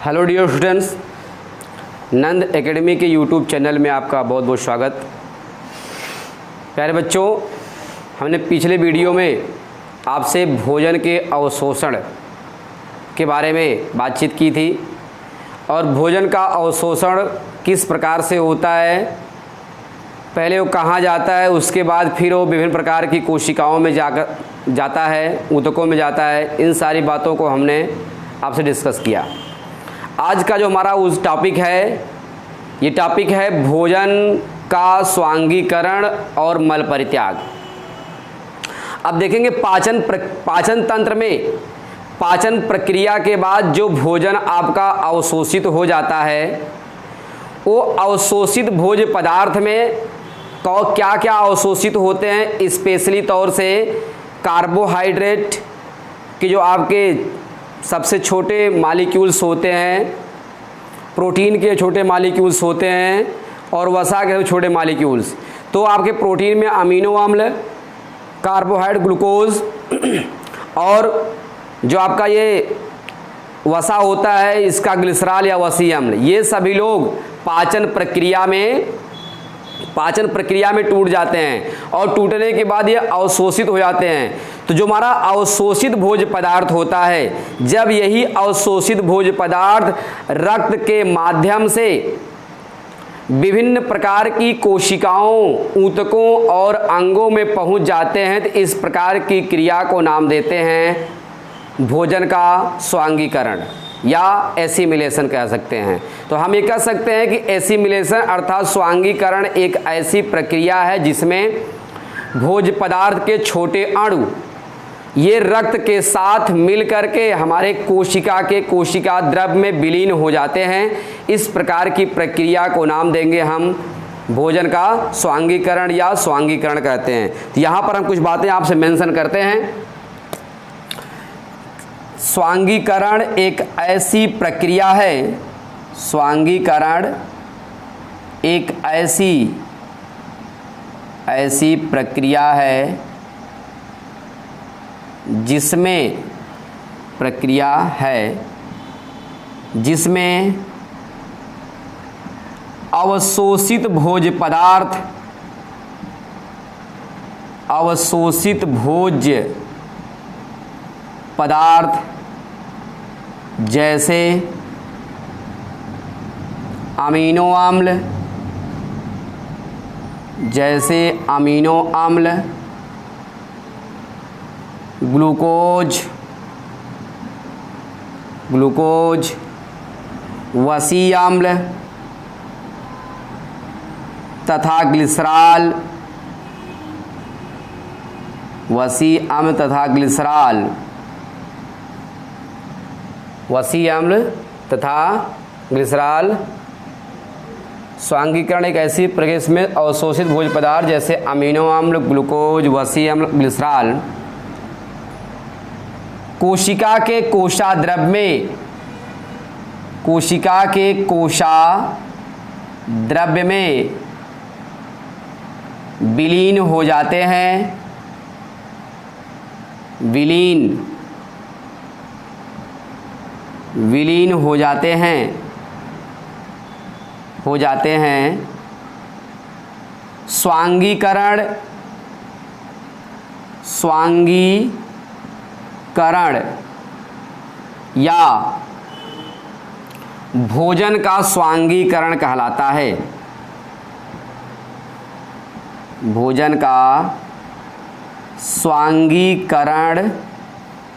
Hello dear students, नंद academy के YouTube channel में आपका बहुत बहुत स्वागत। प्यारे बच्चों, हमने पिछले वीडियो में आपसे भोजन के अवशोषण के बारे में बातचीत की थी और भोजन का अवशोषण किस प्रकार से होता है, पहले वो कहाँ जाता है, उसके बाद फिर वो विभिन्न प्रकार की कोशिकाओं में जाता है, ऊतकों में जाता है। इन सारी बातों को हमने आपसे डिस्कस किया। आज का जो हमारा उस टॉपिक है, ये टॉपिक है भोजन का स्वांगीकरण और मल परित्याग। अब देखेंगे पाचन तंत्र में पाचन प्रक्रिया के बाद जो भोजन आपका अवशोषित हो जाता है, वो अवशोषित भोज्य पदार्थ में क्या क्या अवशोषित होते हैं। स्पेशली तौर से कार्बोहाइड्रेट के जो आपके सबसे छोटे मॉलिक्यूल्स होते हैं, प्रोटीन के छोटे मॉलिक्यूल्स होते हैं और वसा के छोटे मॉलिक्यूल्स। तो आपके प्रोटीन में अमीनो अम्ल, कार्बोहाइड्रेट, ग्लूकोज और जो आपका ये वसा होता है इसका ग्लिसरॉल या वसी अम्ल, ये सभी लोग पाचन प्रक्रिया में टूट जाते हैं और टूटने के बाद ये अवशोषित हो जाते हैं। तो जो हमारा अवशोषित भोज्य पदार्थ होता है, जब यही अवशोषित भोज्य पदार्थ रक्त के माध्यम से विभिन्न प्रकार की कोशिकाओं, ऊतकों और अंगों में पहुंच जाते हैं, तो इस प्रकार की क्रिया को नाम देते हैं भोजन का स्वांगीकरण या एसिमिलेशन कह सकते हैं। तो हम ये कह सकते हैं कि एसिमिलेशन अर्थात स्वांगीकरण एक ऐसी प्रक्रिया है जिसमें भोज्य पदार्थ के छोटे अणु ये रक्त के साथ मिल करके हमारे कोशिका द्रव्य में विलीन हो जाते हैं। इस प्रकार की प्रक्रिया को नाम देंगे हम भोजन का स्वांगीकरण या स्वांगीकरण कहते हैं। तो यहाँ पर हम कुछ बातें आपसे मेंशन करते हैं। स्वांगीकरण एक ऐसी प्रक्रिया है, स्वांगीकरण एक ऐसी प्रक्रिया है जिसमें अवशोषित भोज्य पदार्थ जैसे अमीनो अम्ल, ग्लूकोज, वसी अम्ल तथा ग्लिसरॉल, वसी अम्ल तथा ग्लिसरॉल। स्वांगीकरण एक ऐसी प्रक्रिया में अवशोषित भोज्य पदार्थ जैसे अमीनो अम्ल, ग्लूकोज, वसी अम्ल, ग्लिसरॉल कोशिका के कोशाद्रव्य में विलीन हो जाते हैं, विलीन हो जाते हैं। स्वांगीकरण या भोजन का स्वांगीकरण कहलाता है। भोजन का स्वांगीकरण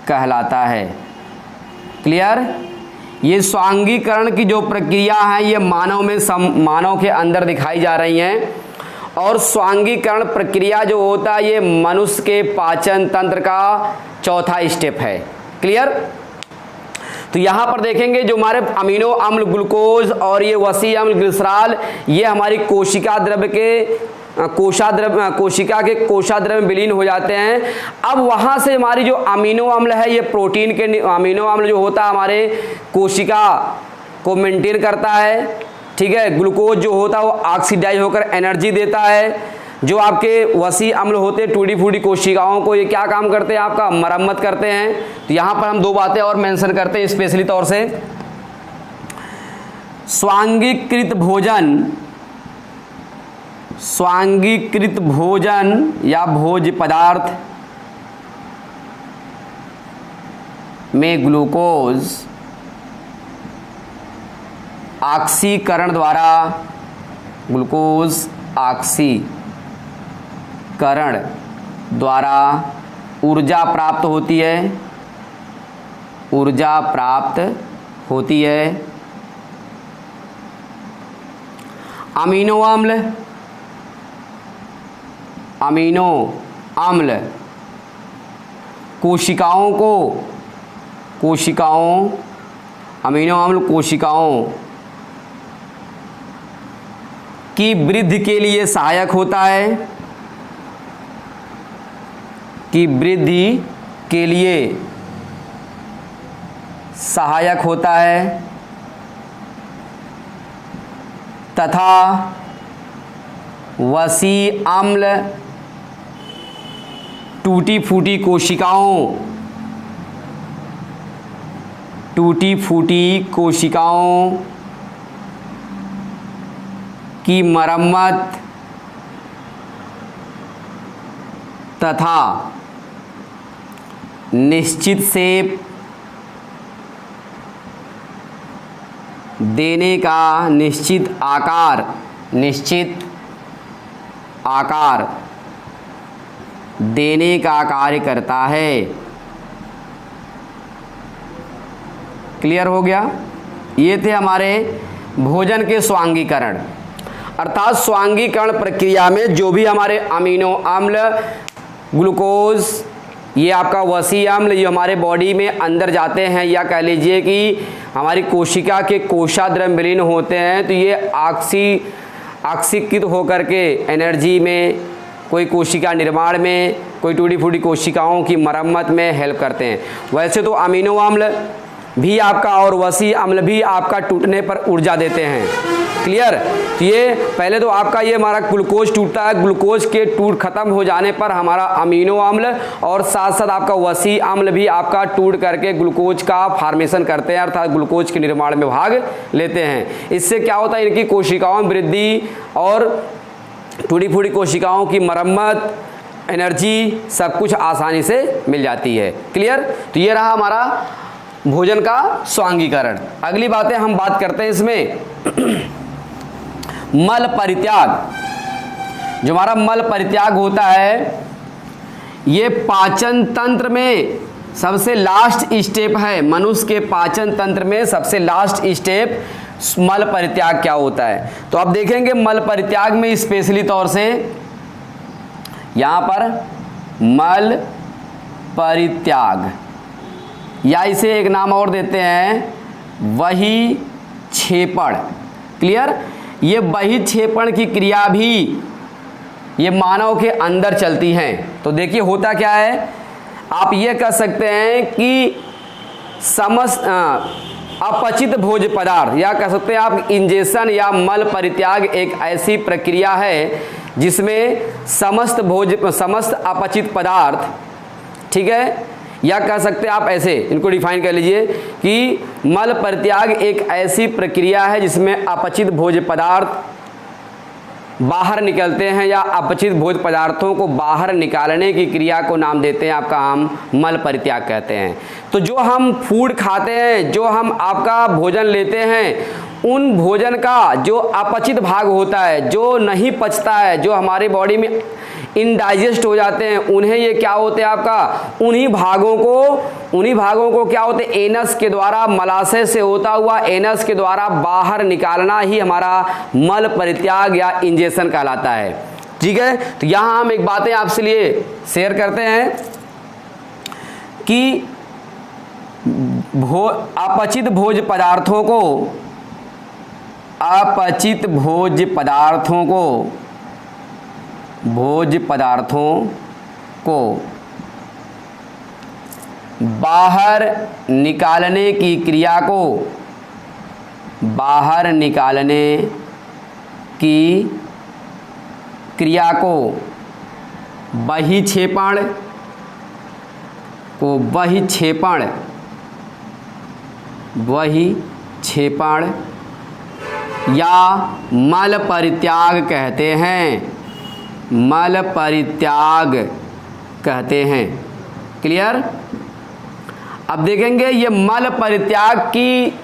कहलाता है। क्लियर? ये स्वांगीकरण की जो प्रक्रिया है ये मानव के अंदर दिखाई जा रही हैं और स्वांगीकरण प्रक्रिया जो होता है ये मनुष्य के पाचन तंत्र का चौथा स्टेप है। क्लियर? तो यहाँ पर देखेंगे जो हमारे अमीनो अम्ल, ग्लूकोज और ये वसी अम्ल, ग्लिसरॉल, ये हमारी कोशिका के कोशाद्रव्य में विलीन हो जाते हैं। अब वहाँ से हमारी जो अमीनो अम्ल है, ये प्रोटीन के अमीनो अम्ल जो होता है हमारे कोशिका को मेंटेन करता है। ठीक है, ग्लूकोज जो होता है वो ऑक्सीडाइज होकर एनर्जी देता है। जो आपके वसी अम्ल होते हैं टूटी फूटी कोशिकाओं को, ये क्या काम करते हैं, आपका मरम्मत करते हैं। तो यहाँ पर हम दो बातें और मेंशन करते हैं स्पेशली तौर से। स्वांगीकृत भोजन या भोज्य पदार्थ में ग्लूकोज ऑक्सीकरण द्वारा ऊर्जा प्राप्त होती है। अमीनो अम्ल कोशिकाओं की वृद्धि के लिए सहायक होता है, तथा वसी अम्ल टूटी फूटी कोशिकाओं की मरम्मत तथा निश्चित शेप देने का निश्चित आकार देने का कार्य करता है। क्लियर हो गया? ये थे हमारे भोजन के स्वांगीकरण। अर्थात स्वांगीकरण प्रक्रिया में जो भी हमारे अमीनो अम्ल, ग्लूकोज, ये आपका वसी अम्ल जो हमारे बॉडी में अंदर जाते हैं, या कह लीजिए कि हमारी कोशिका के कोशाद्रव्य विलीन होते हैं, तो ये ऑक्सीकृत होकर के एनर्जी में, कोई कोशिका निर्माण में, कोई टूटी फूटी कोशिकाओं की मरम्मत में हेल्प करते हैं। वैसे तो अमीनो अम्ल भी आपका और वसी अम्ल भी आपका टूटने पर ऊर्जा देते हैं। क्लियर? तो ये पहले तो आपका ये हमारा ग्लूकोज टूटता है, ग्लूकोज के टूट खत्म हो जाने पर हमारा अमीनो अम्ल और साथ साथ आपका वसी अम्ल भी आपका टूट करके ग्लूकोज का फॉर्मेशन करते हैं, अर्थात ग्लूकोज के निर्माण में भाग लेते हैं। इससे क्या होता है, इनकी कोशिकाओं में वृद्धि और टूटी फूटी कोशिकाओं की मरम्मत, एनर्जी सब कुछ आसानी से मिल जाती है। क्लियर? तो ये रहा हमारा भोजन का स्वांगीकरण। अगली बातें हम बात करते हैं इसमें मल परित्याग। जो हमारा मल परित्याग होता है, ये पाचन तंत्र में सबसे लास्ट स्टेप है। मनुष्य के पाचन तंत्र में सबसे लास्ट स्टेप मल परित्याग क्या होता है। तो आप देखेंगे मल परित्याग में स्पेशली तौर से यहाँ पर मल परित्याग, या इसे एक नाम और देते हैं वही क्षेपण। क्लियर? ये वही क्षेपण की क्रिया भी ये मानव के अंदर चलती हैं। तो देखिए होता क्या है, आप ये कह सकते हैं कि अपचित भोज्य पदार्थ, या कह सकते हैं आप इंजेशन या मल परित्याग एक ऐसी प्रक्रिया है जिसमें समस्त अपचित पदार्थ, ठीक है, या कह सकते हैं आप ऐसे इनको डिफाइन कर लीजिए कि मल परित्याग एक ऐसी प्रक्रिया है जिसमें अपचित भोज्य पदार्थ बाहर निकलते हैं, या अपचित भोज्य पदार्थों को बाहर निकालने की क्रिया को नाम देते हैं आपका हम मल परित्याग कहते हैं। तो जो हम फूड खाते हैं, जो हम आपका भोजन लेते हैं, उन भोजन का जो अपचित भाग होता है, जो नहीं पचता है, जो हमारे बॉडी में इनडाइजेस्ट हो जाते हैं, उन्हें ये क्या होते हैं आपका, उन्हीं भागों को क्या होते हैं, एनस के द्वारा, मलाशय से होता हुआ एनस के द्वारा बाहर निकालना ही हमारा मल परित्याग या इंजेशन कहलाता है। ठीक है? तो यहाँ हम एक बातें आपसे लिए शेयर करते हैं कि अपचित भोज्य पदार्थों को बाहर निकालने की क्रिया को बहिक्षेपण या मल परित्याग कहते हैं, मल परित्याग कहते हैं। क्लियर। अब देखेंगे ये मल परित्याग की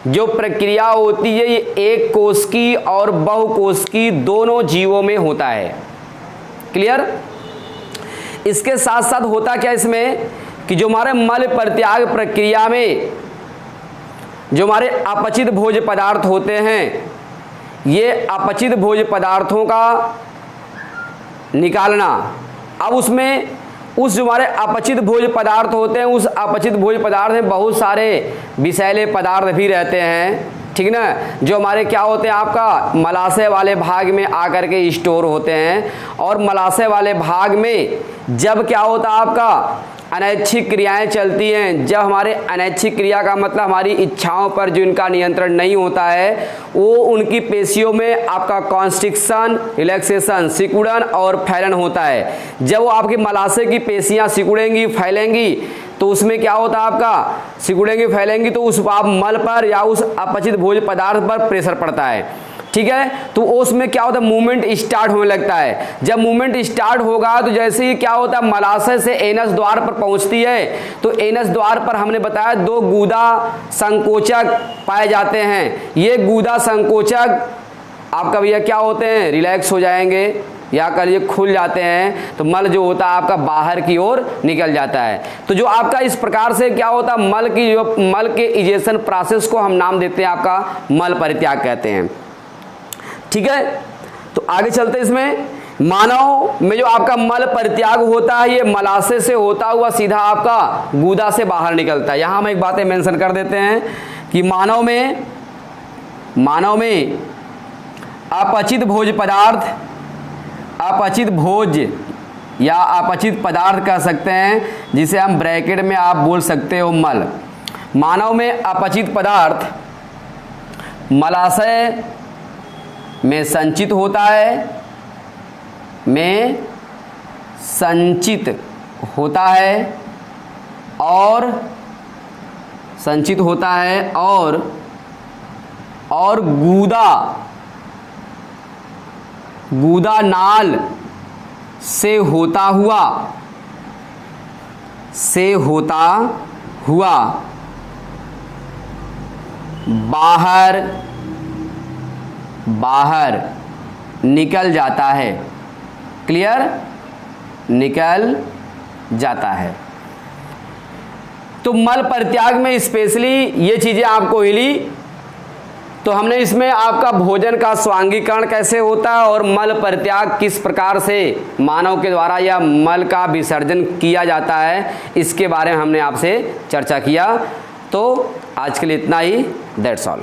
जो प्रक्रिया होती है ये एक कोश की और बहुकोश की दोनों जीवों में होता है। क्लियर। इसके साथ साथ होता क्या इसमें कि जो हमारे मल परित्याग प्रक्रिया में जो हमारे अपचित भोज्य पदार्थ होते हैं, ये अपचित भोज्य पदार्थों का निकालना, अब उसमें उस जो हमारे अपचित भोज्य पदार्थ होते हैं, उस अपचित भोज्य पदार्थ में बहुत सारे विषैले पदार्थ भी रहते हैं, ठीक ना, जो हमारे क्या होते हैं आपका मलाशय वाले भाग में आकर के स्टोर होते हैं। और मलाशय वाले भाग में जब क्या होता है आपका अनैच्छिक क्रियाएं चलती हैं, जब हमारे अनैच्छिक क्रिया का मतलब हमारी इच्छाओं पर जो इनका नियंत्रण नहीं होता है, वो उनकी पेशियों में आपका कॉन्स्ट्रिक्शन, रिलैक्सेशन, सिकुड़न और फैलन होता है। जब वो आपकी मलाशय की पेशियां सिकुड़ेंगी, फैलेंगी, तो उसमें क्या होता है आपका सिकुड़ेंगी, फैलेंगी, तो उस आप मल पर या उस अपचित भोज्य पदार्थ पर प्रेशर पड़ता है। ठीक है। तो उसमें क्या होता है मूवमेंट स्टार्ट होने लगता है। जब मूवमेंट स्टार्ट होगा तो जैसे ही क्या होता है मलाशय से एनस द्वार पर पहुंचती है, तो एनस द्वार पर हमने बताया दो गुदा संकोचक पाए जाते हैं। ये गुदा संकोचक आपका भैया क्या होते हैं रिलैक्स हो जाएंगे या करिए खुल जाते हैं, तो मल जो होता है आपका बाहर की ओर निकल जाता है। तो जो आपका इस प्रकार से क्या होता है मल के इजेशन प्रोसेस को हम नाम देते हैं आपका मल परित्याग कहते हैं। ठीक है। तो आगे चलते इसमें मानव में जो आपका मल परित्याग होता है ये मलाशय से होता हुआ सीधा आपका गुदा से बाहर निकलता है। यहां हम एक बातें मेंशन कर देते हैं कि मानव में अपचित भोज्य पदार्थ, अपचित भोज्य या अपचित पदार्थ कह सकते हैं, जिसे हम ब्रैकेट में आप बोल सकते हो मल। मानव में अपचित पदार्थ मलाशय में संचित होता है, और संचित होता है और गुदा नाल से होता हुआ बाहर निकल जाता है। क्लियर। निकल जाता है। तो मल परित्याग में स्पेशली ये चीजें आपको हिली, तो हमने इसमें आपका भोजन का स्वांगीकरण कैसे होता है और मल परित्याग किस प्रकार से मानव के द्वारा या मल का विसर्जन किया जाता है, इसके बारे में हमने आपसे चर्चा किया। तो आज के लिए इतना ही। That's all.